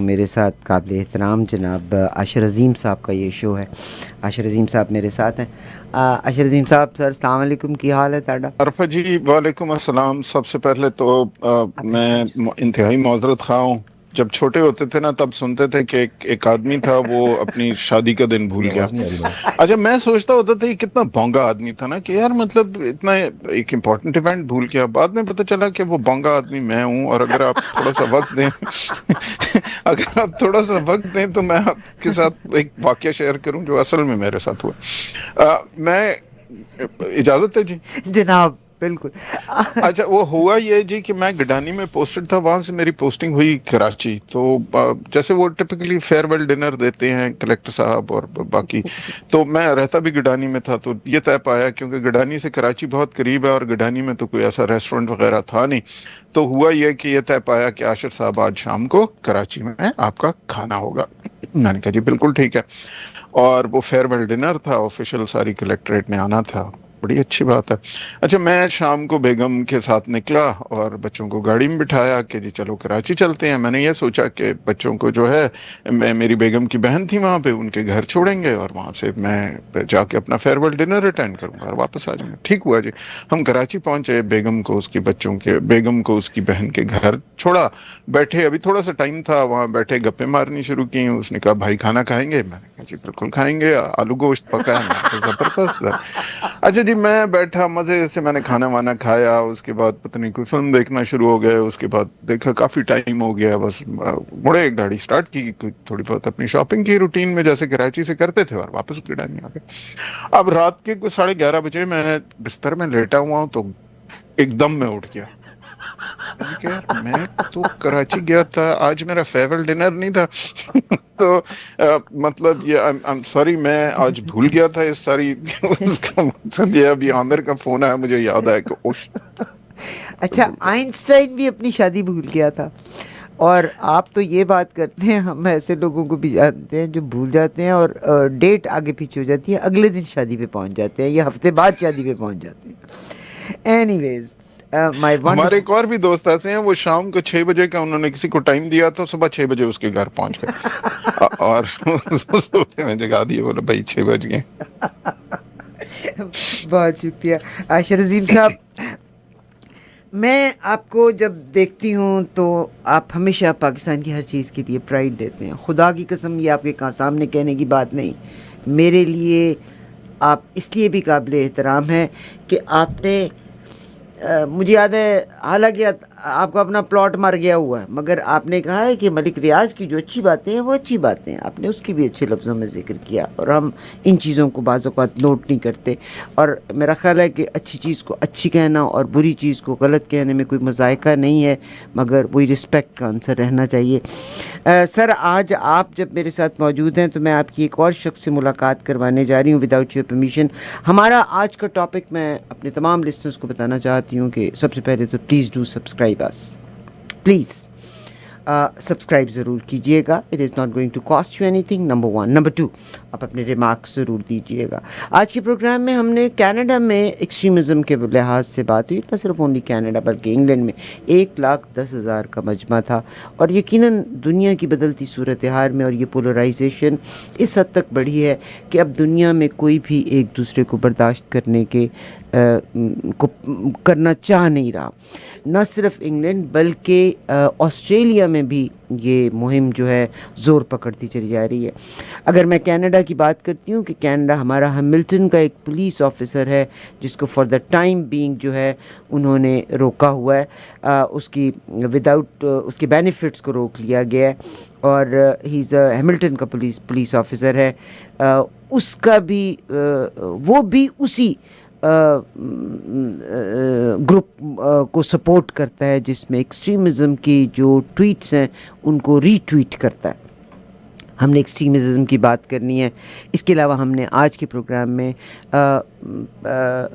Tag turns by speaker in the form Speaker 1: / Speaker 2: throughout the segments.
Speaker 1: میرے ساتھ قابل احترام جناب عاشر عظیم صاحب کا یہ شو ہے. عاشر عظیم صاحب میرے ساتھ ہیں. عاشر عظیم صاحب سر السلام علیکم، کی حال ہے تاڑا؟
Speaker 2: عرفہ جی وعلیکم السلام. سب سے پہلے تو میں انتہائی معذرت خواہ ہوں. جب چھوٹے ہوتے تھے نا تب سنتے تھے کہ ایک آدمی تھا وہ اپنی شادی کا دن بھول گیا. اچھا میں سوچتا ہوتا تھا یہ کتنا بونگا آدمی تھا نا کہ یار مطلب اتنا ایک امپورٹنٹ ایونٹ بھول گیا. بعد میں پتہ چلا کہ وہ بونگا آدمی میں ہوں، اور اگر آپ تھوڑا سا وقت دیں تو میں آپ کے ساتھ ایک واقعہ شیئر کروں جو اصل میں میرے ساتھ ہوا. میں اجازت ہے جی؟
Speaker 1: جناب بالکل.
Speaker 2: اچھا وہ ہوا یہ جی کہ میں گڈانی میں پوسٹڈ تھا، وہاں سے میری پوسٹنگ ہوئی کراچی. تو جیسے وہ ٹپکلی فیئر ویل ڈنر دیتے ہیں کلیکٹر صاحب اور باقی، تو میں رہتا بھی گڈانی میں تھا. تو یہ طے پایا کیونکہ گڈانی سے کراچی بہت قریب ہے اور گڈانی میں تو کوئی ایسا ریسٹورنٹ وغیرہ تھا نہیں. تو ہوا یہ کہ یہ طے پایا کہ عاشر صاحب آج شام کو کراچی میں آپ کا کھانا ہوگا. میں نے کہا جی بالکل ٹھیک ہے. اور وہ فیئر ویل ڈنر تھا، آفیشیل ساری کلیکٹریٹ نے آنا تھا. بڑی اچھی بات ہے. اچھا میں شام کو بیگم کے ساتھ نکلا اور بچوں کو گاڑی میں بٹھایا کہ جی چلو کراچی چلتے ہیں. میں نے یہ سوچا کہ بچوں کو جو ہے میری بیگم کی بہن تھی وہاں پہ، ان کے گھر چھوڑیں گے اور وہاں سے میں جا کے اپنا فیئر ویل ڈنر اٹینڈ کروں گا اور واپس آ جاؤں گا. ٹھیک ہوا جی. ہم کراچی پہنچے، بیگم کو اس کی بہن کے گھر چھوڑا. بیٹھے، ابھی تھوڑا سا ٹائم تھا، وہاں بیٹھے گپے مارنی شروع کی. اس نے کہا بھائی کھانا کھائیں گے؟ میں نے کہا جی بالکل کھائیں گے. آلو گوشت پکا ہے. میں نے کہا زبردست. اچھا جی میں بیٹھا مزے سے، میں نے کھانا وانا کھایا. اس کے بعد پتہ نہیں کوئی فلم دیکھنا شروع ہو گئے. اس کے بعد دیکھا کافی ٹائم ہو گیا، بس مڑے گاڑی سٹارٹ کی، تھوڑی بہت اپنی شاپنگ کی روٹین میں جیسے کراچی سے کرتے تھے، اور واپس گڈانی آ گئے. اب رات کے 11:30 بجے میں بستر میں لیٹا ہوا ہوں تو ایک دم میں اٹھ گیا. میں نے کہا یار میں تو کراچی گیا تھا، آج میرا فیئر ڈنر نہیں تھا. تو مطلب یہ I'm sorry میں آج بھول گیا تھا اس ساری. اس کا مقصد یہ ابھی عامر کا فون آیا، مجھے یاد آیا کہ
Speaker 1: اچھا آئنسٹائن بھی اپنی شادی بھول گیا تھا، اور آپ تو یہ بات کرتے ہیں. ہم ایسے لوگوں کو بھی جانتے ہیں جو بھول جاتے ہیں اور ڈیٹ آگے پیچھے ہو جاتی ہے، اگلے دن شادی پہ پہنچ جاتے ہیں یا ہفتے بعد شادی پہ پہنچ جاتے ہیں. اینی ویز
Speaker 2: ہمارے ایک اور بھی دوست ایسے ہیں، وہ شام کو 6 بجے کا انہوں نے کسی کو ٹائم دیا تھا، صبح 6 بجے اس کے گھر پہنچ گئے اور سوتے میں جگا دیے، بولے بھائی 6 بج گئے.
Speaker 1: بہت شکریہ عاشر عظیم صاحب. میں آپ کو جب دیکھتی ہوں تو آپ ہمیشہ پاکستان کی ہر چیز کے لیے پرائڈ دیتے ہیں. خدا کی قسم یہ آپ کے سامنے کہنے کی بات نہیں، میرے لیے آپ اس لیے بھی قابل احترام ہیں کہ آپ نے مجھے یاد ہے، حالانکہ آپ کا اپنا پلاٹ مر گیا ہوا ہے، مگر آپ نے کہا ہے کہ ملک ریاض کی جو اچھی باتیں ہیں وہ اچھی باتیں ہیں. آپ نے اس کی بھی اچھے لفظوں میں ذکر کیا، اور ہم ان چیزوں کو بعض اوقات نوٹ نہیں کرتے. اور میرا خیال ہے کہ اچھی چیز کو اچھی کہنا اور بری چیز کو غلط کہنے میں کوئی مذائقہ نہیں ہے، مگر وہی رسپیکٹ کا عنصر رہنا چاہیے. سر آج آپ جب میرے ساتھ موجود ہیں تو میں آپ کی ایک اور شخص سے ملاقات کروانے جا رہی ہوں وداؤٹ یور پرمیشن. ہمارا آج کا ٹاپک میں اپنے تمام لسنرز کو بتانا چاہتی ہوں کہ سب سے پہلے تو please do subscribe us, please subscribe ضرور کیجیے گا. It is not going to cost you اینی تھنگ، نمبر 1. نمبر 2، آپ اپنے ریمارکس ضرور دیجیے گا. آج کے پروگرام میں ہم نے کینیڈا میں ایکسٹریمزم کے لحاظ سے بات ہوئی، نہ صرف اونلی کینیڈا بلکہ انگلینڈ میں 1,10,000 کا مجمع تھا. اور یقیناً دنیا کی بدلتی صورتحال میں اور یہ پولرائزیشن اس حد تک بڑھی ہے کہ اب دنیا میں کوئی بھی ایک دوسرے کو برداشت کرنا چاہ نہیں رہا. نہ صرف انگلینڈ بلکہ آسٹریلیا میں بھی یہ مہم جو ہے زور پکڑتی چلی جا رہی ہے. اگر میں کینیڈا کی بات کرتی ہوں کہ کینیڈا ہمارا ہیملٹن کا ایک پولیس آفیسر ہے جس کو فار دا ٹائم بینگ جو ہے انہوں نے روکا ہوا ہے، اس کی وداؤٹ اس کے بینیفٹس کو روک لیا گیا ہے، اور ہی از ہیملٹن کا پولیس آفیسر ہے. اس کا بھی وہ بھی اسی گروپ کو سپورٹ کرتا ہے جس میں ایکسٹریمزم کی جو ٹویٹس ہیں ان کو ری ٹویٹ کرتا ہے. ہم نے ایکسٹریمزم کی بات کرنی ہے. اس کے علاوہ ہم نے آج کے پروگرام میں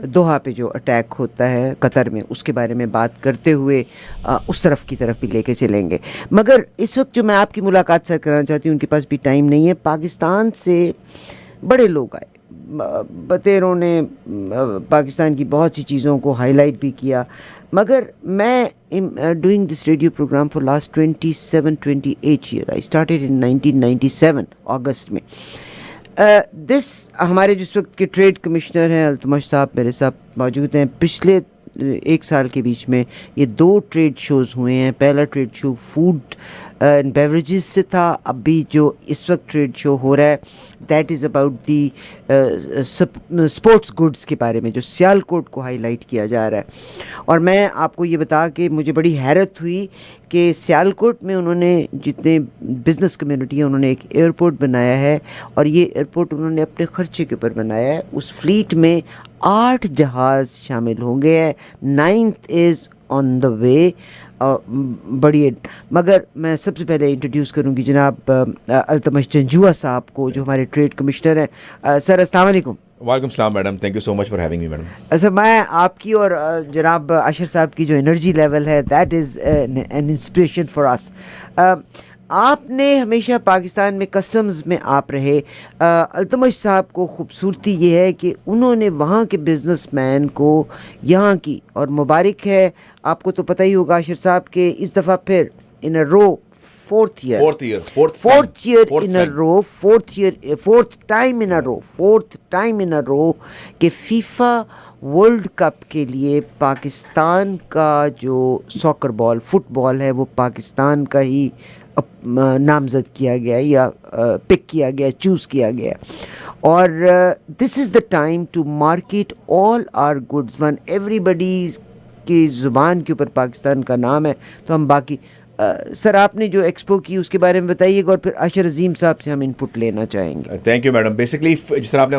Speaker 1: دوحہ پہ جو اٹیک ہوتا ہے قطر میں اس کے بارے میں بات کرتے ہوئے اس طرف کی طرف بھی لے کے چلیں گے. مگر اس وقت جو میں آپ کی ملاقات سے کرنا چاہتی ہوں ان کے پاس بھی ٹائم نہیں ہے. پاکستان سے بڑے لوگ آئے، بطیروں نے پاکستان کی بہت سی چیزوں کو ہائی لائٹ بھی کیا. مگر میں doing this radio programme for last 27-28 year. I started in 1997 August میں. دس ہمارے جس وقت کے ٹریڈ کمشنر ہیں التمش صاحب میرے ساتھ موجود ہیں. پچھلے 1 سال کے بیچ میں یہ 2 ٹریڈ شوز ہوئے ہیں. پہلا trade show food and beverages سے تھا. اب بھی جو اس وقت ٹریڈ شو ہو رہا ہے that is about the sports goods کے بارے میں جو سیالکوٹ کو ہائی لائٹ کیا جا رہا ہے. اور میں آپ کو یہ بتا کہ مجھے بڑی حیرت ہوئی کہ سیالکوٹ میں انہوں نے جتنے بزنس کمیونٹی ہیں انہوں نے ایک ایئرپورٹ بنایا ہے اور یہ ایئرپورٹ انہوں نے اپنے خرچے کے اوپر بنایا ہے. اس فلیٹ میں 8 جہاز شامل ہوں گے. 9th از آن دا وے. بڑی مگر میں سب سے پہلے انٹروڈیوس کروں گی جناب التمش جنجوعہ صاحب کو جو ہمارے ٹریڈ کمشنر ہیں. سر السلام علیکم.
Speaker 3: وعلیکم السلام madam, thank you so much for having me madam.
Speaker 1: اچھا, میں آپ کی اور جناب عاشر صاحب کی جو انرجی لیول ہے that is an inspiration for us. آپ نے ہمیشہ پاکستان میں کسٹمز میں آپ رہے. التمش صاحب کو خوبصورتی یہ ہے کہ انہوں نے وہاں کے بزنس مین کو یہاں کی, اور مبارک ہے آپ کو تو پتہ ہی ہوگا عاشر صاحب کہ اس دفعہ پھر ان اے رو فورتھ ٹائم ان اے رو کہ فیفا ورلڈ کپ کے لیے پاکستان کا جو ساکر بال فٹ بال ہے وہ پاکستان کا ہی نامزد کیا گیا یا پک کیا گیا, چوز کیا گیا. اور this is the time to market all our goods. One everybody کی زبان کے اوپر پاکستان کا نام ہے. تو ہم باقی سر آپ نے جو ایکسپو کی اس کے بارے میں بتائیے گا اور پھر عاشر عظیم صاحب سے ہم ان پٹ لینا چاہیں گے.
Speaker 3: Thank you madam. بیسکلی جس طرح آپ نے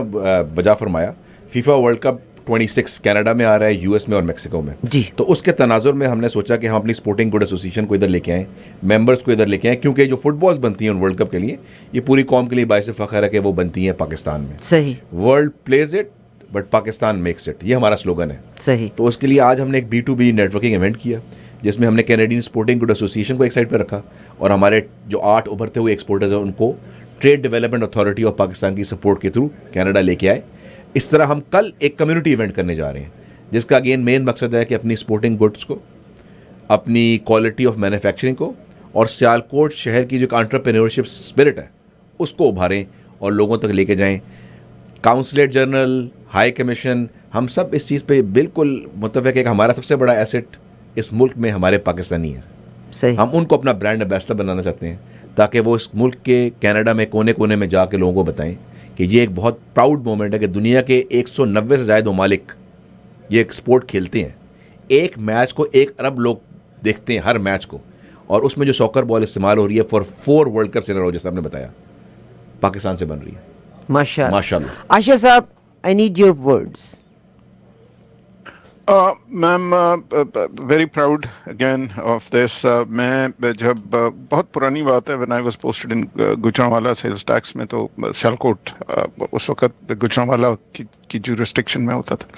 Speaker 3: بجا فرمایا, فیفا ورلڈ کپ 26 کینیڈا میں آ رہا ہے, یو ایس میں اور میکسیکو میں.
Speaker 1: جی,
Speaker 3: تو اس کے تناظر میں ہم نے سوچا کہ ہم اپنی اسپورٹنگ گڈ ایسوسیشن کو ادھر لے کے آئیں, ممبرس کو ادھر لے کے آئیں, کیونکہ جو فٹ بالز بنتی ہیں ورلڈ کپ کے لیے یہ پوری قوم کے لیے باعث فخر ہے کہ وہ بنتی ہیں پاکستان میں.
Speaker 1: صحیح.
Speaker 3: World please it but Pakistan makes it, یہ ہمارا سلوگن ہے.
Speaker 1: صحیح.
Speaker 3: تو اس کے لیے آج ہم نے ایک B2B نیٹورکنگ ایونٹ کیا جس میں ہم نے کینیڈین اسپورٹنگ گڈ ایسوسیشن کو ایک سائڈ پہ رکھا اور ہمارے جو 8 ابھرتے ہوئے ایکسپورٹرز ہیں ان کو trade development authority of Pakistan کی سپورٹ کے تھرو کینیڈا لے کے آئے. اس طرح ہم کل ایک کمیونٹی ایونٹ کرنے جا رہے ہیں جس کا اگین مین مقصد ہے کہ اپنی اسپورٹنگ گڈس کو, اپنی کوالٹی آف مینوفیکچرنگ کو اور سیالکوٹ شہر کی جو انٹرپرینورشپ اسپرٹ ہے اس کو ابھاریں اور لوگوں تک لے کے جائیں. کاؤنسلیٹ جنرل, ہائی کمیشن, ہم سب اس چیز پہ بالکل متفق ہے کہ ہمارا سب سے بڑا ایسٹ اس ملک میں ہمارے پاکستانی ہیں.
Speaker 1: صحیح.
Speaker 3: ہم ان کو اپنا برانڈ ایمبیسڈر بنانا چاہتے ہیں تاکہ وہ اس ملک کے کینیڈا میں کونے کونے میں جا کے لوگوں کو بتائیں کہ یہ ایک بہت پراؤڈ مومنٹ ہے کہ دنیا کے 190 سے زائد ممالک یہ ایک سپورٹ کھیلتے ہیں. ایک میچ کو 1 ارب لوگ دیکھتے ہیں ہر میچ کو, اور اس میں جو ساکر بال استعمال ہو رہی ہے فار 4 ورلڈ کپس ان اے رو, جیسے آپ نے بتایا پاکستان سے بن رہی ہے.
Speaker 1: ماشاء
Speaker 3: ماشاء
Speaker 1: اللہ.
Speaker 3: اللہ.
Speaker 1: Ashir sahab I need your words.
Speaker 2: Ma'am very proud again of this. میں جب بہت پرانی بات ہے when I was posted in Gujranwala sales tax میں, تو سیالکوٹ اس وقت گجرانوالا کی جورسڈکشن میں ہوتا تھا.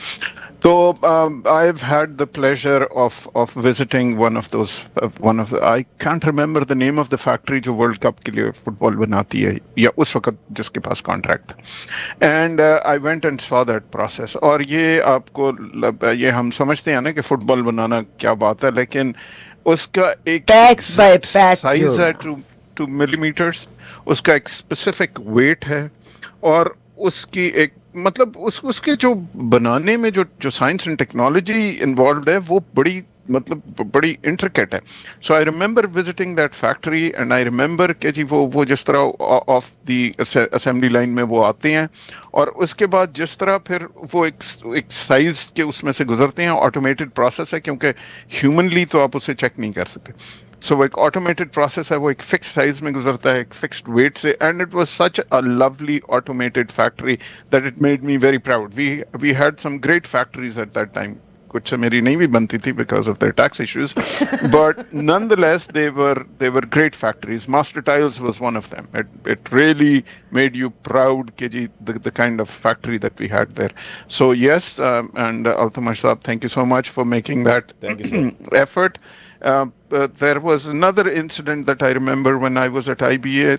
Speaker 2: تو I have had the pleasure of visiting one of I can't remember the name of the factory جو ورلڈ کپ کے لیے فٹ بال بناتی ہے یا اس وقت جس کے پاس کانٹریکٹ تھا. اینڈ آئی وینٹ اینڈ سا دیٹ پروسیس. اور یہ آپ کو یہ ہم سمجھتے ہیں نا کہ فٹ بال بنانا کیا بات ہے, لیکن اس کا ایک سائز ہے 2 ملی میٹرس, اس کا ایک اسپیسیفک ویٹ ہے, اور اس کی ایک مطلب اس کے جو بنانے میں جو سائنس اینڈ ٹیکنالوجی انوالوڈ ہے وہ بڑی انٹرکیٹ ہے. So I remember visiting that factory and I remember کہ جی وہ جس طرح آف دی اسمبلی لائن میں وہ آتے ہیں, اور اس کے بعد جس طرح پھر وہ ایک سائز کے اس میں سے گزرتے ہیں. آٹومیٹڈ پروسیس ہے کیونکہ ہیومنلی تو آپ اسے چیک نہیں کر سکتے. سو وہ ایک آٹومیٹڈ پروسیس ہے, وہ ایک فکس سائز میں گزرتا ہے, ایک فکسڈ ویٹ سے. And it was such a lovely automated factory that it made me very proud. We had some great factories at that time. کچھ میری نہیں بھی بنتی تھی because of their tax issues, but نن دا لیس they were great factories. Master Tiles was one of them. It really made you proud کہ جی the kind of factory that we had there. So yes, and Altamash Saab, thank you so much for making that effort. there was another incident that I remember when I was at IBA.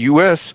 Speaker 2: US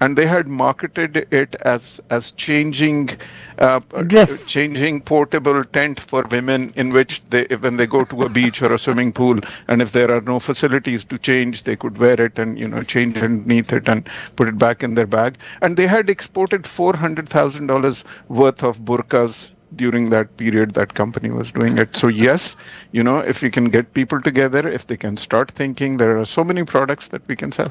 Speaker 2: and they had marketed it as changing portable tent for women, in which when they go to a beach or a swimming pool, and if there are no facilities to change, they could wear it and change underneath it and put it back in their bag. And they had exported $400,000 worth of burqas during that period. That company was doing it. So yes, if we can get people together, if they can start thinking, there are so many products that we can sell.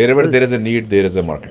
Speaker 3: Wherever there is a need, there is a market.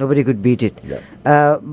Speaker 1: Nobody could beat it.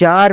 Speaker 1: 4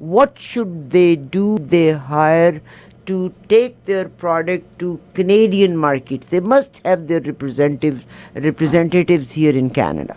Speaker 1: what should they do, they hire to take their product to Canadian markets. They must have their representatives here in Canada.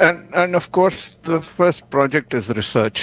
Speaker 2: And of course the first project is research,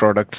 Speaker 2: products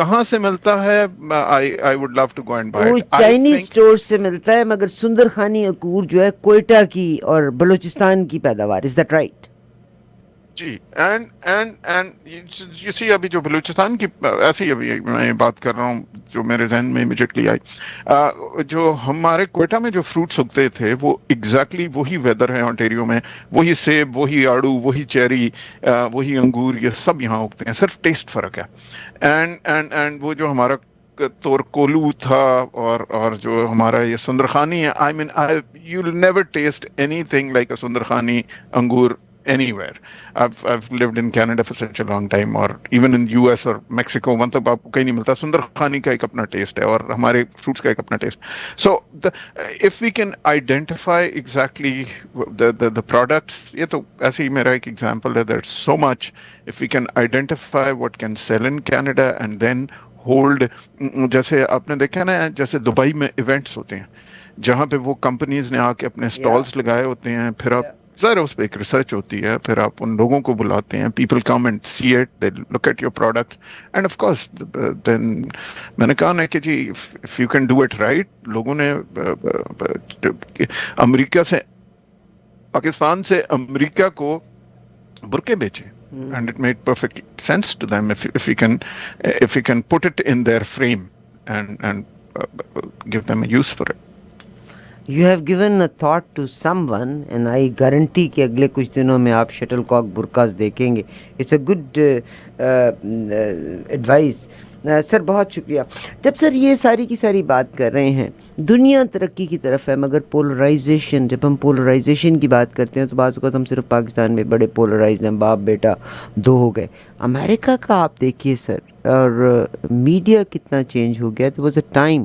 Speaker 2: کہاں سے ملتا ہے, I would love to go and buy
Speaker 1: وہ
Speaker 2: it. I
Speaker 1: Chinese
Speaker 2: think
Speaker 1: store سے ملتا ہے, مگر سندر خانی انگور جو ہے کوئٹہ کی اور بلوچستان کی پیداوار. Is that right?
Speaker 2: جی, اینڈ یو سی ابھی جو بلوچستان کی, ایسے ہی ابھی میں بات کر رہا ہوں جو میرے ذہن میں امیجیٹلی آئی, جو ہمارے کوئٹہ میں جو فروٹس اگتے تھے وہ ایگزیکٹلی وہی ویدر ہے آنٹیریو میں, وہی سیب, وہی آڑو, وہی چیری, وہی انگور, یہ سب یہاں اگتے ہیں, صرف ٹیسٹ فرق ہے. اینڈ وہ جو ہمارا تورکولو تھا اور جو ہمارا یہ سندرخانی ہے, I mean you will never taste anything like a Sundarkhani انگور anywhere. I've lived in Canada for such a long time, or even in US or Mexico, مطلب آپ کو کہیں نہیں ملتا. سندر خانی کا ایک اپنا ٹیسٹ ہے اور ہمارے فروٹس کا ایک اپنا test. So if we can identify exactly the products, یہ تو ایسے ہی میرا ایک ایگزامپل ہے, there's so much. If we can identify what can sell in Canada and then hold, جیسے آپ نے دیکھا نا, جیسے دبئی میں ایونٹس ہوتے ہیں جہاں پہ وہ کمپنیز نے آ کے اپنے اسٹالس لگائے ہوتے ہیں, پھر آپ ظاہر اس پہ ایک ریسرچ ہوتی ہے, پھر آپ ان لوگوں کو بلاتے ہیں, people come and see it, they look at your product, and of course then میں نے کہا نا کہ جی if you can do it right. لوگوں نے امریکہ سے, پاکستان سے امریکہ کو برقعے بیچے, and it made perfect sense to them if you can put it in their frame and give them a use for it.
Speaker 1: You have given a thought to someone and I guarantee کہ اگلے کچھ دنوں میں آپ shuttle کاک برقعز دیکھیں گے. It's a good advice. سر بہت شکریہ. جب سر یہ ساری کی ساری بات کر رہے ہیں, دنیا ترقی کی طرف ہے, مگر پولرائزیشن, جب ہم پولرائزیشن کی بات کرتے ہیں تو بعض اوقات ہم صرف پاکستان میں بڑے پولرائزڈ ہیں, باپ بیٹا دو ہو گئے. امریکہ کا آپ دیکھیے سر, اور میڈیا کتنا چینج ہو گیا. There was a time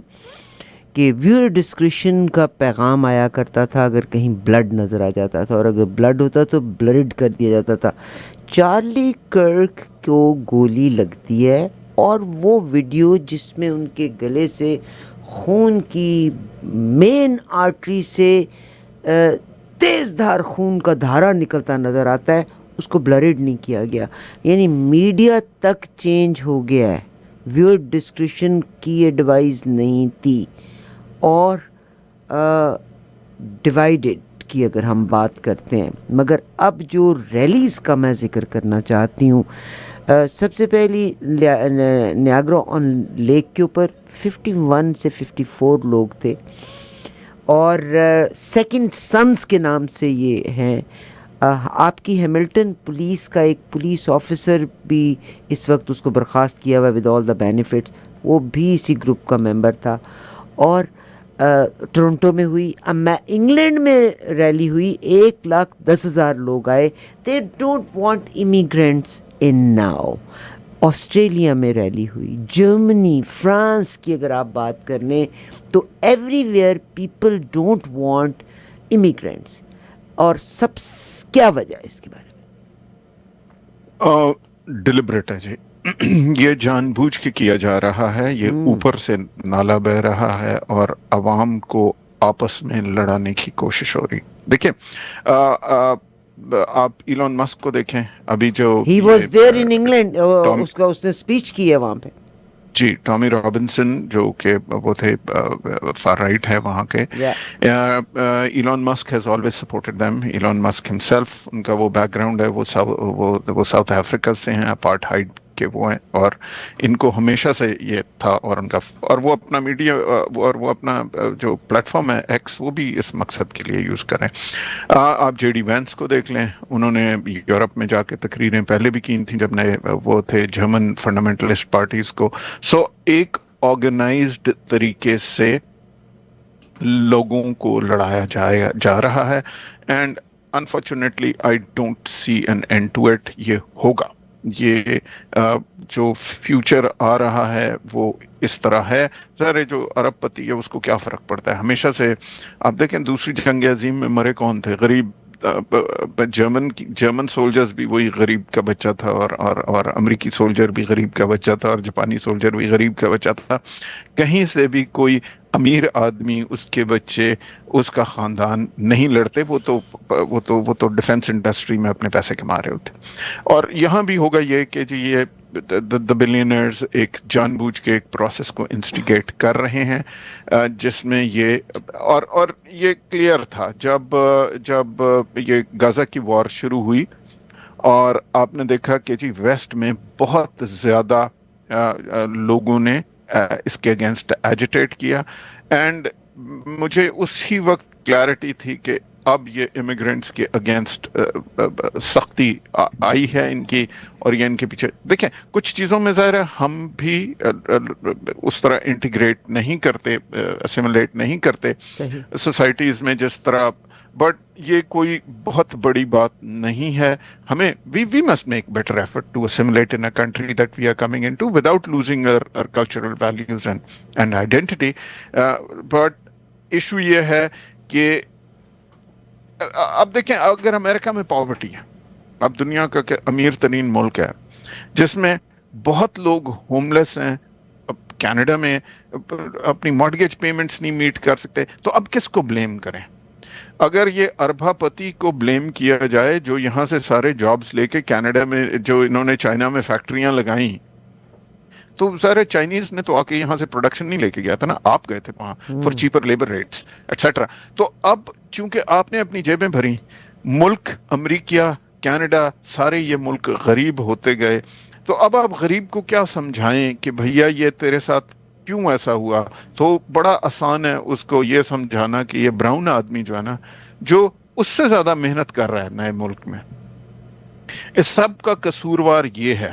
Speaker 1: کہ ویور ڈسکریشن کا پیغام آیا کرتا تھا اگر کہیں بلڈ نظر آ جاتا تھا, اور اگر بلڈ ہوتا تو بلڈ کر دیا جاتا تھا. چارلی کرک کو گولی لگتی ہے اور وہ ویڈیو جس میں ان کے گلے سے خون کی مین آرٹری سے تیز دھار خون کا دھارا نکلتا نظر آتا ہے, اس کو بلریڈ نہیں کیا گیا. یعنی میڈیا تک چینج ہو گیا ہے. ویور ڈسکریشن کی ایڈوائز نہیں تھی, اور ڈیوائیڈڈ کی اگر ہم بات کرتے ہیں. مگر اب جو ریلیز کا میں ذکر کرنا چاہتی ہوں, سب سے پہلی نیاگرا آن لیک کے اوپر 51 سے 54 لوگ تھے, اور سیکنڈ سنس کے نام سے یہ ہیں. آپ کی ہیملٹن پولیس کا ایک پولیس آفیسر بھی اس وقت اس کو برخاست کیا ہوا ود آل دا بینیفٹس, وہ بھی اسی گروپ کا ممبر تھا. اور ٹورنٹو میں ہوئی. اب میں انگلینڈ میں ریلی ہوئی, 1,10,000 لوگ آئے. They don't want immigrants in now. Australia میں ریلی ہوئی, جرمنی, فرانس کی اگر آپ بات کر لیں تو every where people don't want immigrants. اور سب کیا وجہ ہے اس کے بارے میں؟
Speaker 2: ڈیلیبریٹ ہے جی, یہ جان بوجھ کے کیا جا رہا ہے, یہ اوپر سے نالا بہ رہا ہے اور عوام کو آپس میں لڑانے کی کوشش ہو رہی. دیکھیں آپ ایلون مسک کو دیکھیں, ابھی جو
Speaker 1: he was there in England, اس نے اسپیچ کی ہے وہاں پہ.
Speaker 2: جی, ٹامی رابنسن جو کہ وہ تھے فار رائٹ ہے وہاں کے. Elon Musk has always supported them. Elon Musk himself, ان کا وہ بیک گراؤنڈ ہے, وہ ساؤتھ افریقہ سے ہیں, اپارٹھائڈ کے وہ ہیں, اور ان کو ہمیشہ سے یہ تھا. اور ان کا, اور وہ اپنا میڈیا اور وہ اپنا جو پلیٹ فارم ہے ایکس, وہ بھی اس مقصد کے لیے یوز کریں. آپ جے ڈی وینس کو دیکھ لیں, انہوں نے یورپ میں جا کے تقریریں پہلے بھی کی تھیں جب نئے وہ تھے جرمن فنڈامنٹلسٹ پارٹیز کو. سو ایک آرگنائزڈ طریقے سے لوگوں کو لڑایا جا رہا ہے, and unfortunately I don't see an end to it. یہ ہوگا, یہ جو فیوچر آ رہا ہے وہ اس طرح ہے. ظاہر جو ارب پتی ہے اس کو کیا فرق پڑتا ہے. ہمیشہ سے آپ دیکھیں دوسری جنگ عظیم میں مرے کون تھے؟ غریب. جرمن سولجرز بھی وہی غریب کا بچہ تھا, اور امریکی سولجر بھی غریب کا بچہ تھا, اور جاپانی سولجر بھی غریب کا بچہ تھا. کہیں سے بھی کوئی امیر آدمی, اس کے بچے, اس کا خاندان نہیں لڑتے. وہ تو ڈیفنس انڈسٹری میں اپنے پیسے کما رہے ہوتے. اور یہاں بھی ہوگا یہ کہ جی یہ the billionaires ایک جان بوجھ کے ایک پروسیس کو انسٹیگیٹ کر رہے ہیں جس میں یہ اور یہ کلیئر تھا جب یہ غزہ کی وار شروع ہوئی اور آپ نے دیکھا کہ جی ویسٹ میں بہت زیادہ لوگوں نے اس کے اگینسٹ ایجیٹیٹ کیا اینڈ مجھے اسی وقت کلیئرٹی تھی کہ اب یہ امیگرینٹس کے اگینسٹ سختی آئی ہے ان کی اور یہ ان کے پیچھے دیکھیں کچھ چیزوں میں ظاہر ہے ہم بھی اس طرح انٹیگریٹ نہیں کرتے اسیمولیٹ نہیں کرتے سوسائٹیز میں جس طرح بٹ یہ کوئی بہت بڑی بات نہیں ہے ہمیں we must make better effort to assimilate in a country that we are coming into without losing our cultural values and identity but issue یہ ہے کہ اب دیکھیں اگر امریکہ میں پاورٹی ہے اب دنیا کا امیر ترین ملک ہے جس میں بہت لوگ ہوم لیس ہیں کینیڈا میں اپنی مارٹگیج پیمنٹس نہیں میٹ کر سکتے تو اب کس کو بلیم کریں اگر یہ اربا پتی کو بلیم کیا جائے جو یہاں سے سارے جابز لے کے کینیڈا میں جو انہوں نے چائنا میں فیکٹریاں لگائیں تو سارے چائنیز نے تو آ کے یہاں سے پروڈکشن نہیں لے کے گیا تھا نا آپ گئے تھے وہاں for cheaper labour rates etcetera تو اب چونکہ آپ نے اپنی جیبیں بھری ملک امریکہ کینیڈا سارے یہ ملک غریب ہوتے گئے تو اب آپ غریب کو کیا سمجھائیں کہ بھیا یہ تیرے ساتھ کیوں ایسا ہوا تو بڑا آسان ہے اس کو یہ سمجھانا کہ یہ براؤن آدمی جو ہے نا جو اس سے زیادہ محنت کر رہا ہے نئے ملک میں اس سب کا قصوروار یہ ہے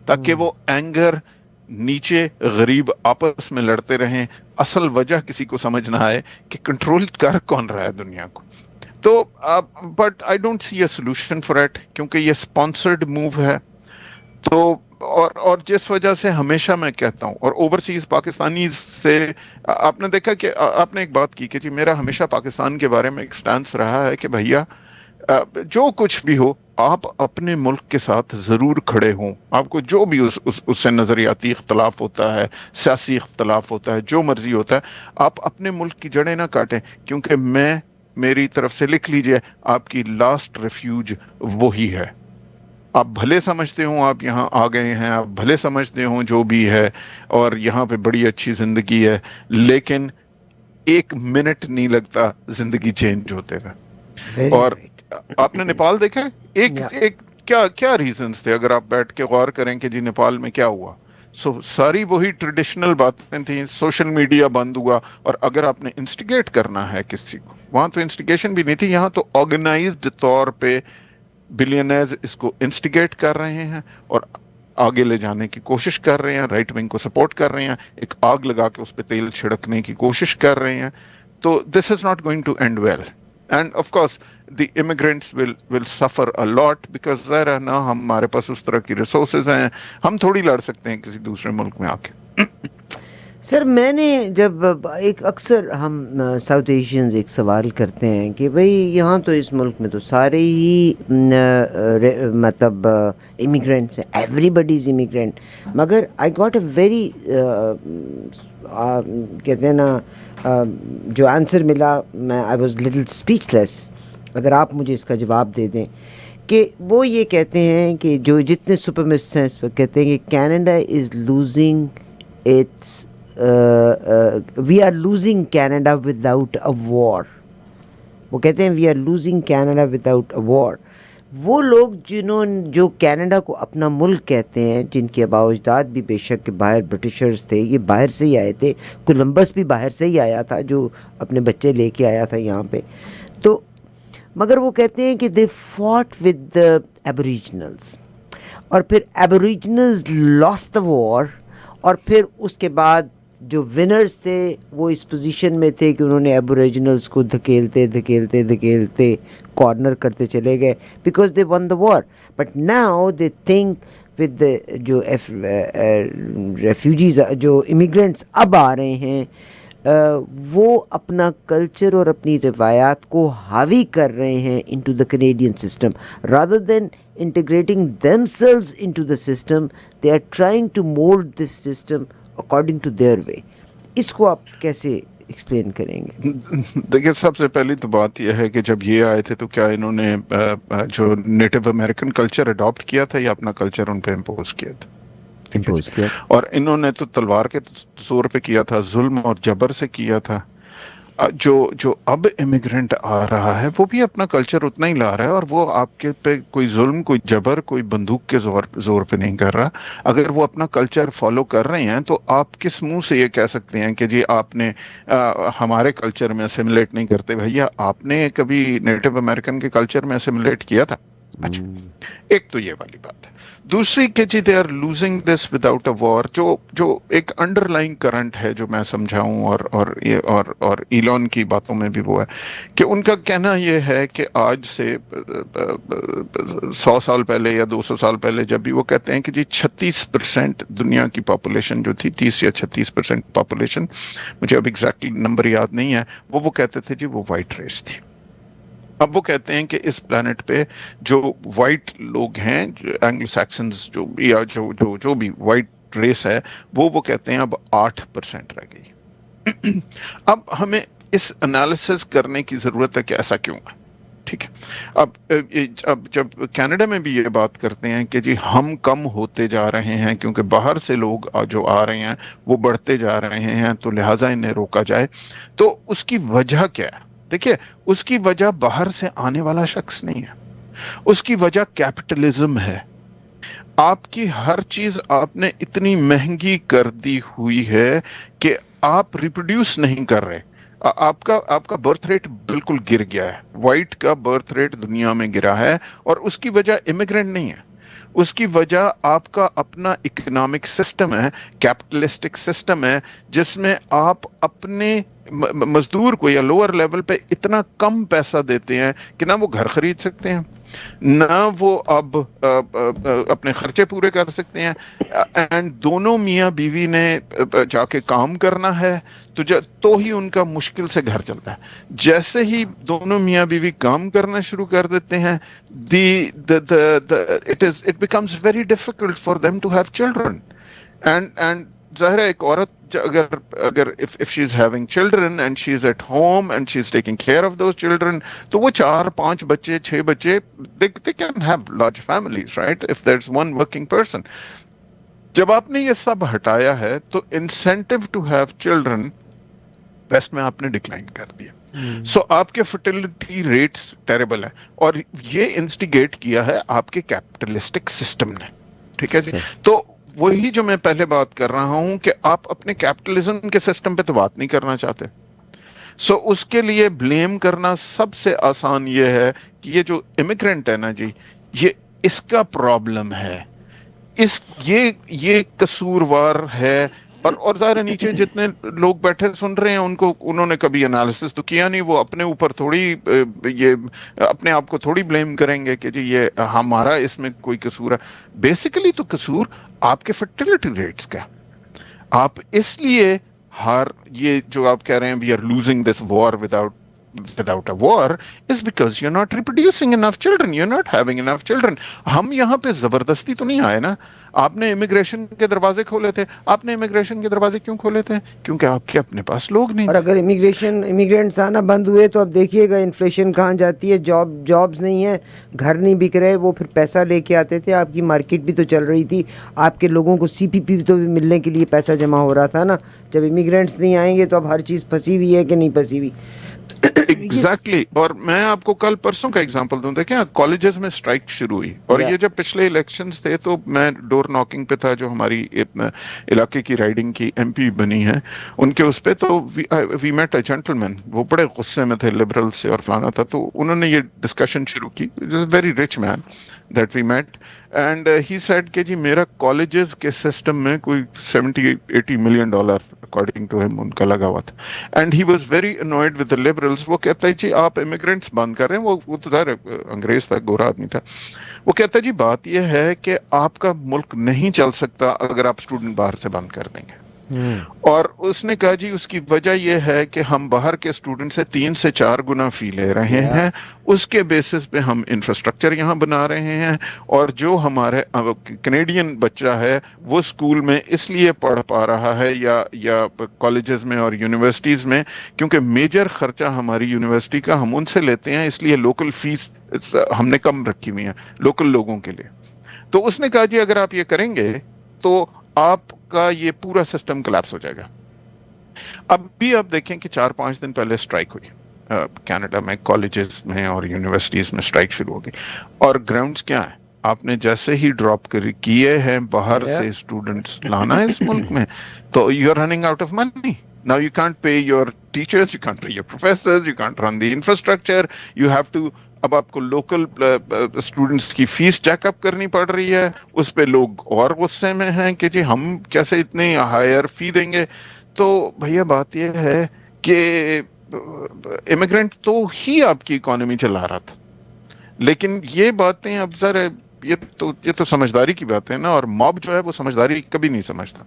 Speaker 2: تاکہ وہ اینگر نیچے غریب آپس میں لڑتے رہیں اصل وجہ کسی کو سمجھ نہ آئے کہ کنٹرول کر کون رہا ہے دنیا کو تو but I don't C a solution for it کیونکہ یہ اسپانسرڈ موو ہے تو اور جس وجہ سے ہمیشہ میں کہتا ہوں اور اوورسیز پاکستانی سے آپ نے دیکھا کہ آپ نے ایک بات کی کہ جی میرا ہمیشہ پاکستان کے بارے میں ایک سٹانس رہا ہے کہ بھیا جو کچھ بھی ہو آپ اپنے ملک کے ساتھ ضرور کھڑے ہوں آپ کو جو بھی اس سے نظریاتی اختلاف ہوتا ہے سیاسی اختلاف ہوتا ہے جو مرضی ہوتا ہے آپ اپنے ملک کی جڑیں نہ کاٹیں کیونکہ میری طرف سے لکھ لیجئے آپ کی لاسٹ ریفیوج وہی ہے آپ بھلے سمجھتے ہوں آپ یہاں آ گئے ہیں آپ بھلے سمجھتے ہوں جو بھی ہے اور یہاں پہ بڑی اچھی زندگی ہے لیکن ایک منٹ نہیں لگتا زندگی چینج ہوتے ہوئے اور آپ نے نیپال دیکھا ہے ایک کیا ریزنز تھے اگر آپ بیٹھ کے غور کریں کہ جی نیپال میں کیا ہوا ساری وہی ٹریڈیشنل باتیں تھیں سوشل میڈیا بند ہوا اور اگر آپ نے انسٹیگیٹ کرنا ہے کسی کو وہاں تو انسٹیگیشن بھی نہیں تھی یہاں تو آرگنائزڈ طور پہ بلینئرز اس کو انسٹیگیٹ کر رہے ہیں اور آگے لے جانے کی کوشش کر رہے ہیں رائٹ ونگ کو سپورٹ کر رہے ہیں ایک آگ لگا کے اس پہ تیل چھڑکنے کی کوشش کر رہے ہیں تو this is not going to end well and of course the immigrants will suffer a lot because ظاہر ہے نا ہمارے پاس اس طرح کی ریسورسز ہیں ہم تھوڑی لڑ سکتے ہیں کسی دوسرے ملک میں آ کے
Speaker 1: سر میں نے جب ایک اکثر ہم ساؤتھ ایشینز ایک سوال کرتے ہیں کہ بھئی یہاں تو اس ملک میں تو سارے ہی مطلب امیگرینٹس ہیں ایوری بڈی از امیگرینٹ مگر آئی گاٹ اے ویری کہتے ہیں نا جو آنسر ملا میں آئی واز لٹل اسپیچ لیس اگر آپ مجھے اس کا جواب دے دیں کہ وہ یہ کہتے ہیں کہ جو جتنے سپرمسٹ ہیں اس پہ کہتے ہیں کہ Canada is losing its we are losing Canada without a war وہ کہتے ہیں we are losing Canada without a war وہ لوگ جو کینیڈا کو اپنا ملک کہتے ہیں جن کے آباء و اجداد بھی بے شک باہر برٹشرز تھے یہ باہر سے ہی آئے تھے کولمبس بھی باہر سے ہی آیا تھا جو اپنے بچے لے کے آیا تھا یہاں پہ تو مگر وہ کہتے ہیں کہ دے فاٹ ود دا ایبوریجنلز اور پھر ایبوریجنلز لاسٹ دا وار اور پھر اس کے بعد جو ونرز تھے وہ اس پوزیشن میں تھے کہ انہوں نے ایبوریجنلز کو دھکیلتے کارنر کرتے چلے گئے because they won the war but now they think with جو ریفیوجیز جو امیگرینٹس اب آ رہے ہیں وہ اپنا کلچر اور اپنی روایات کو حاوی کر رہے ہیں into the Canadian system rather than integrating themselves into the system they are trying to mould this system according to their way اس کو آپ کیسے ایکسپلین کریں گے؟
Speaker 2: دیکھیے سب سے پہلی تو بات یہ ہے کہ جب یہ آئے تھے تو کیا انہوں نے جو نیٹو امریکن کلچر اڈاپٹ کیا تھا یا اپنا کلچر ان پہ امپوز کیا تھا
Speaker 4: امپوز کیا.
Speaker 2: اور انہوں نے تو تلوار کے زور پہ کیا تھا، ظلم اور جبر سے کیا تھا. جو اب امیگرینٹ آ رہا ہے وہ بھی اپنا کلچر اتنا ہی لا رہا ہے، اور وہ آپ کے پہ کوئی ظلم، کوئی جبر، کوئی بندوق کے زور پہ نہیں کر رہا. اگر وہ اپنا کلچر فالو کر رہے ہیں تو آپ کس منہ سے یہ کہہ سکتے ہیں کہ جی آپ نے ہمارے کلچر میں اسیمولیٹ نہیں کرتے؟ بھیا آپ نے کبھی نیٹو امریکن کے کلچر میں اسیمولیٹ کیا تھا؟ اچھا، ایک تو یہ والی بات ہے. دوسری کہ جی they are losing this without a war, جو ایک انڈر لائن کرنٹ ہے جو میں سمجھاؤں، اور ایلون کی باتوں میں بھی وہ ہے کہ ان کا کہنا یہ ہے کہ آج سے 100 سال پہلے یا 200 سال پہلے جب بھی وہ کہتے ہیں کہ جی 36% دنیا کی پاپولیشن جو تھی، 30 یا 36% پاپولیشن، مجھے اب ایگزیکٹلی نمبر یاد نہیں ہے، وہ کہتے تھے جی وہ وائٹ ریس تھی. اب وہ کہتے ہیں کہ اس پلانٹ پہ جو وائٹ لوگ ہیں، اینگلو سیکسنز جو بھی وائٹ ریس ہے، وہ کہتے ہیں اب 8% رہ گئی. اب ہمیں اس انالیسس کرنے کی ضرورت ہے کہ ایسا کیوں ہے. ٹھیک ہے، اب جب کینیڈا میں بھی یہ بات کرتے ہیں کہ جی ہم کم ہوتے جا رہے ہیں کیونکہ باہر سے لوگ جو آ رہے ہیں وہ بڑھتے جا رہے ہیں، تو لہٰذا انہیں روکا جائے، تو اس کی وجہ کیا ہے؟ دیکھیے، اس کی وجہ باہر سے آنے والا شخص نہیں ہے، اس کی وجہ کیپٹلزم ہے. آپ کی ہر چیز آپ نے اتنی مہنگی کر دی ہوئی ہے کہ آپ ریپروڈیوس نہیں کر رہے. آپ کا برتھ ریٹ بالکل گر گیا ہے. وائٹ کا برتھ ریٹ دنیا میں گرا ہے، اور اس کی وجہ امیگرینٹ نہیں ہے، اس کی وجہ آپ کا اپنا اکنامک سسٹم ہے، کیپٹلسٹک سسٹم ہے، جس میں آپ اپنے مزدور کو یا لوور لیول پہ اتنا کم پیسہ دیتے ہیں کہ نہ وہ گھر خرید سکتے ہیں، نہ وہ اب اپنے خرچے پورے کر سکتے ہیں. اینڈ دونوں میاں بیوی نے جا کے کام کرنا ہے تو ہی ان کا مشکل سے گھر چلتا ہے. جیسے ہی دونوں میاں بیوی کام کرنا شروع کر دیتے ہیں، it becomes very difficult for them to have children. And ظاہر ہے ایک عورت اگر if she is having children and she is at home and she is taking care of those children, تو وہ 4-5 بچے 6 بچے they can have large families, right, if there's one working person. جب آپ نے یہ سب ہٹایا ہے تو incentive to have children West میں آپ نے ڈکلائن کر دیا. سو آپ کے فرٹیلٹی ریٹس ٹیریبل ہیں، اور یہ انسٹیگیٹ کیا ہے آپ کے کیپٹلسٹک سسٹم نے. ٹھیک ہے جی، تو وہی جو میں پہلے بات کر رہا ہوں کہ آپ اپنے کیپٹلزم کے سسٹم پہ تو بات نہیں کرنا چاہتے. سو اس کے لیے بلیم کرنا سب سے آسان یہ ہے کہ یہ جو امیگرینٹ ہے نا جی، یہ اس کا پرابلم ہے، یہ قصوروار ہے. اور ظاہر نیچے جتنے لوگ بیٹھے سن رہے ہیں انہوں نے کبھی انالیسس تو کیا نہیں، وہ اپنے اوپر تھوڑی یہ اپنے آپ کو تھوڑی بلیم کریں گے کہ جی یہ ہمارا اس میں کوئی قصور ہے. بیسیکلی تو قصور آپ کے فرٹیلٹی ریٹس کا. آپ اس لیے یہ جو آپ کہہ رہے ہیں we are losing this war without a war is because you're not reproducing enough children, you're not having enough children. ہم یہاں پہ زبردستی تو نہیں آئے نا. آپ نے امیگریشن کے دروازے کھولے تھے. آپ نے امیگریشن کے دروازے کیوں کھولے تھے؟ کیونکہ آپ کے اپنے پاس لوگ نہیں.
Speaker 4: اور اگر امیگرینٹس آنا بند ہوئے تو اب دیکھیے گا انفلیشن کہاں جاتی ہے. جابز نہیں ہیں، گھر نہیں بک رہے، وہ پھر پیسہ لے کے آتے تھے. آپ کی مارکیٹ بھی تو چل رہی تھی، آپ کے لوگوں کو سی پی پی تو بھی ملنے کے لیے پیسہ جمع ہو رہا تھا نا. جب امیگرینٹس نہیں آئیں گے تو اب ہر چیز پھنسی ہوئی ہے کہ نہیں پھنسی ہوئی.
Speaker 2: ایگزیکٹلی. اور میں آپ کو کل پرسوں کا ایگزامپل دوں. دیکھیں کالجز میں اسٹرائک شروع ہوئی، اور یہ جب پچھلے الیکشنز تھے تو میں ڈور ناکنگ پہ تھا، جو ہماری علاقے کی رائڈنگ کی ایم پی بنی ہے ان کے اس پہ. تو وی میٹ اے جینٹلمین، وہ بڑے غصے میں تھے لبرل سے اور فلانا تھا. تو انہوں نے یہ ڈسکشن شروع کی. Very rich man that we met, and he said کہ جی میرا کالجز کے سسٹم میں کوئی $70-80 ملین اکارڈنگ ٹو ہم ان کا لگا ہوا تھا. And he was very annoyed with the liberals. وہ کہتا ہے جی آپ امیگرینٹس بند کر رہے ہیں. وہ تو ظاہر انگریز تھا، گورا آدمی تھا. وہ کہتا ہے جی بات یہ ہے کہ آپ کا ملک نہیں چل سکتا اگر آپ اسٹوڈنٹ باہر سے بند کر دیں گے. اور اس نے کہا جی اس کی وجہ یہ ہے کہ ہم باہر کے اسٹوڈنٹ سے 3 سے 4 گنا فی لے رہے ہیں. اس کے بیسس پہ ہم انفراسٹرکچر یہاں بنا رہے ہیں، اور جو ہمارے کینیڈین بچہ ہے وہ اسکول میں اس لیے پڑھ پا رہا ہے یا کالجز میں اور یونیورسٹیز میں کیونکہ میجر خرچہ ہماری یونیورسٹی کا ہم ان سے لیتے ہیں، اس لیے لوکل فیس ہم نے کم رکھی ہوئی ہیں لوکل لوگوں کے لیے. تو اس نے کہا جی اگر آپ یہ کریں گے تو آپ کا یہ پورا سسٹم کلیپس ہو جائے گا. اب بھی آپ دیکھیں کہ 4-5 دن پہلے اسٹرائک ہوئی کینیڈا میں، کالجز میں اور یونیورسٹیز میں اسٹرائک شروع ہو گئی. اور گراؤنڈس کیا ہے؟ آپ نے جیسے ہی ڈراپ کیے ہیں باہر سے اسٹوڈنٹس لانا ہے اس ملک میں، تو you are running out of money. Now you can't pay your teachers, you can't pay your professors, you can't run the infrastructure, you have to. اب آپ کو لوکل اسٹوڈنٹس کی فیس چیک اپ کرنی پڑ رہی ہے، اس پہ لوگ اور غصے میں ہیں کہ جی ہم کیسے اتنی ہائر فی دیں گے. تو بھیا بات یہ ہے کہ امیگرینٹ تو ہی آپ کی اکانومی چلا رہا تھا، لیکن یہ باتیں اب ذرا یہ تو سمجھداری کی بات ہے نا، اور موب جو ہے وہ سمجھداری کبھی نہیں سمجھتا.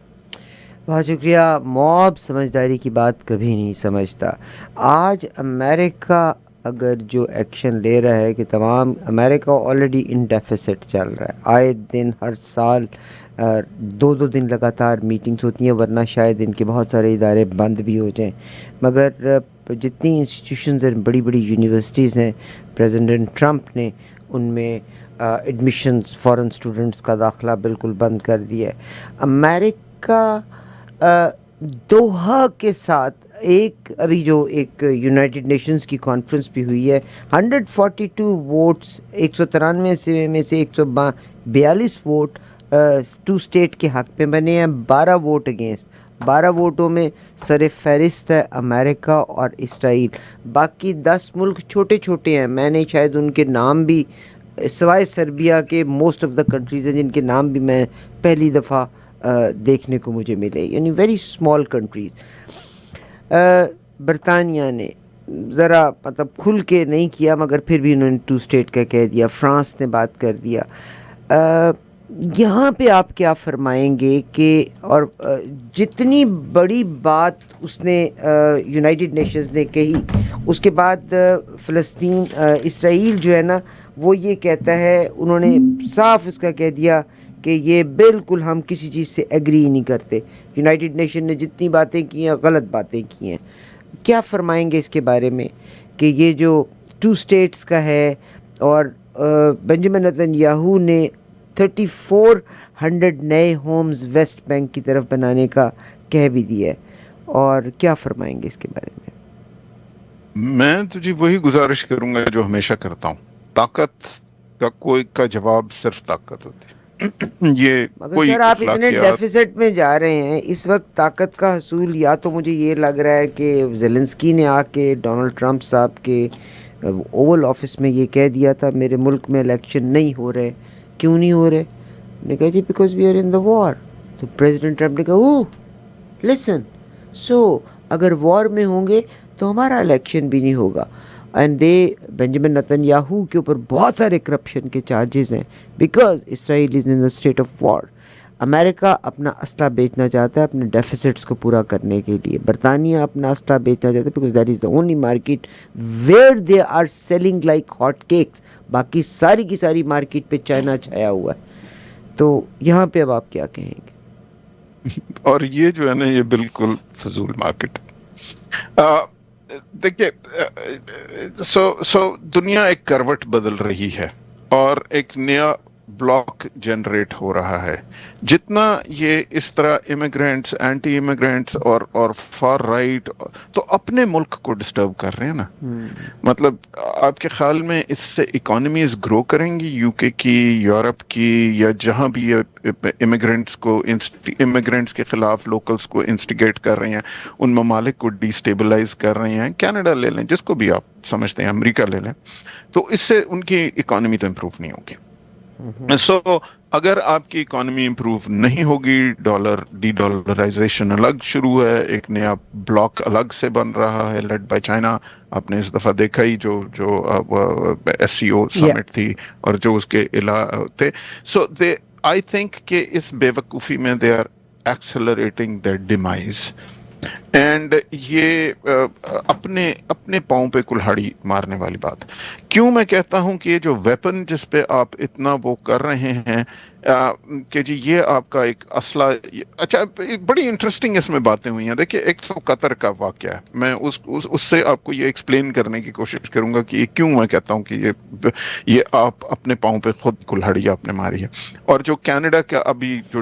Speaker 4: بہت شکریہ. موب سمجھداری کی بات کبھی نہیں سمجھتا. آج امریکہ اگر جو ایکشن لے رہا ہے کہ تمام امریکہ آلریڈی ان ڈیفیسٹ چل رہا ہے، آئے دن ہر سال 2 دن لگاتار میٹنگز ہوتی ہیں، ورنہ شاید ان کے بہت سارے ادارے بند بھی ہو جائیں. مگر جتنی انسٹیٹیوشنز ہیں، بڑی بڑی یونیورسٹیز ہیں، پریزیڈنٹ ٹرمپ نے ان میں ایڈمیشنز فارن اسٹوڈنٹس کا داخلہ بالکل بند کر دیا ہے. امریکہ دوحہ کے ساتھ ابھی جو ایک یونائٹڈ نیشنز کی کانفرنس بھی ہوئی ہے، 142 ووٹس 193 میں سے 142 ووٹ 2 اسٹیٹ کے حق میں بنے ہیں، 12 ووٹ اگینسٹ. 12 ووٹوں میں سر فہرست ہے امریکہ اور اسرائیل. باقی 10 ملک چھوٹے چھوٹے ہیں، میں نے شاید ان کے نام بھی سوائے سربیا کے موسٹ آف دا کنٹریز ہیں جن کے نام بھی میں پہلی دفعہ دیکھنے کو مجھے ملے، یعنی ویری اسمال کنٹریز. برطانیہ نے ذرا مطلب کھل کے نہیں کیا، مگر پھر بھی انہوں نے 2 اسٹیٹ کا کہہ دیا. فرانس نے بات کر دیا. یہاں پہ آپ کیا فرمائیں گے کہ اور جتنی بڑی بات اس نے یونائٹڈ نیشنز نے کہی، اس کے بعد فلسطین اسرائیل جو ہے نا وہ یہ کہتا ہے، انہوں نے صاف اس کا کہہ دیا کہ یہ بالکل ہم کسی چیز سے ایگری نہیں کرتے. یونائٹڈ نیشن نے جتنی باتیں کی ہیں غلط باتیں کی ہیں. کیا فرمائیں گے اس کے بارے میں کہ یہ جو 2 اسٹیٹس کا ہے، اور بنجمن نتن یاہو نے 3400 نئے ہومز ویسٹ بینک کی طرف بنانے کا کہہ بھی دیا ہے، اور کیا فرمائیں گے اس کے بارے میں؟
Speaker 2: میں تو جی وہی گزارش کروں گا جو ہمیشہ کرتا ہوں، طاقت کا جواب صرف طاقت ہوتی ہے. یہ
Speaker 4: مگر
Speaker 2: کوئی
Speaker 4: سر آپ اتنے
Speaker 2: اخلاقیات
Speaker 4: ڈیفیسٹ میں جا رہے ہیں اس وقت، طاقت کا حصول یا تو مجھے یہ لگ رہا ہے کہ زیلنسکی نے آ کے ڈونلڈ ٹرمپ صاحب کے اوول آفس میں یہ کہہ دیا تھا میرے ملک میں الیکشن نہیں ہو رہے. کیوں نہیں ہو رہے؟ نے کہا جی بیکاز وی آر ان دا وار. تو پریزیڈنٹ ٹرمپ نے کہا اوہ لسن، اگر وار میں ہوں گے تو ہمارا الیکشن بھی نہیں ہوگا. اینڈ بنجمن نتن یاہو کے اوپر بہت سارے کرپشن کے چارجز ہیں because Israel is in the state of war. America اپنا اسلحہ بیچنا چاہتا ہے اپنے ڈیفیسٹس کو پورا کرنے کے لیے. برطانیہ اپنا اسلحہ بیچنا چاہتا ہے because that is the only market where they are selling like hot cakes. باقی ساری کی ساری مارکیٹ پہ چائنا چھایا ہوا ہے. تو یہاں پہ اب آپ کیا کہیں گے؟
Speaker 2: اور یہ جو ہے نا یہ بالکل فضول مارکیٹ. دیکھیے سو دنیا ایک کروٹ بدل رہی ہے اور ایک نیا بلاک جنریٹ ہو رہا ہے. جتنا یہ اس طرح امیگرینٹس، اینٹی امیگرینٹس اور فار رائٹ تو اپنے ملک کو ڈسٹرب کر رہے ہیں نا. مطلب آپ کے خیال میں اس سے اکانومیز گرو کریں گی یو کے کی، یورپ کی، یا جہاں بھی یہ امیگرینٹس کے خلاف لوکلز کو انسٹیگیٹ کر رہے ہیں، ان ممالک کو ڈیسٹیبلائز کر رہے ہیں؟ کینیڈا لے لیں، جس کو بھی آپ سمجھتے ہیں، امریکہ لے لیں، تو اس سے ان کی اکانومی تو امپروو نہیں ہوگی. اگر آپ کی اکانومی امپروو نہیں ہوگی، ڈی ڈالرائزیشن الگ شروع ہے، ایک نیا بلاک الگ سے بن رہا ہے لیڈ بائی چائنا. آپ نے اس دفعہ دیکھا ہی جو ایس سی او سمٹ تھی اور جو اس کے تھے. سو دے آئی تھنک کہ اس بے وقوفی میں they are accelerating their demise. اینڈ یہ اپنے پاؤں پہ کلہاڑی مارنے والی بات. کیوں میں کہتا ہوں کہ یہ جو ویپن جس پہ آپ اتنا وہ کر رہے ہیں کہ جی یہ آپ کا ایک اسلحہ. اچھا بڑی انٹرسٹنگ اس میں باتیں ہوئی ہیں. دیکھیے ایک تو قطر کا واقعہ ہے، میں اس سے آپ کو یہ ایکسپلین کرنے کی کوشش کروں گا کہ یہ کیوں میں کہتا ہوں کہ یہ آپ اپنے پاؤں پہ خود کلہاڑی آپ نے ماری ہے. اور جو کینیڈا کا ابھی جو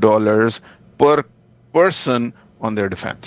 Speaker 2: dollars per person on their defense.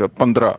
Speaker 2: $15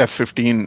Speaker 2: F-15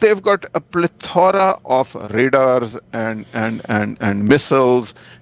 Speaker 2: they've got a plethora of radars and missiles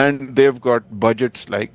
Speaker 2: and they've got budgets like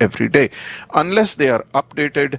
Speaker 2: every day. Unless they are updated,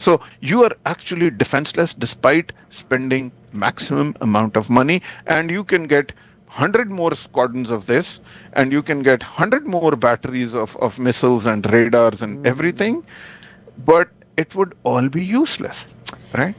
Speaker 2: So you are actually defenseless despite spending maximum amount of money, and you can get 100 more squadrons of this, and you can get 100 more batteries of missiles and radars and everything, but it would all be useless, right?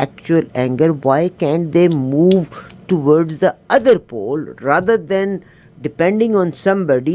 Speaker 4: actual anger? Why can't they move towards the other pole rather than depending on somebody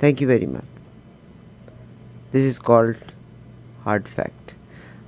Speaker 4: Thank you very much. This is called hard fact.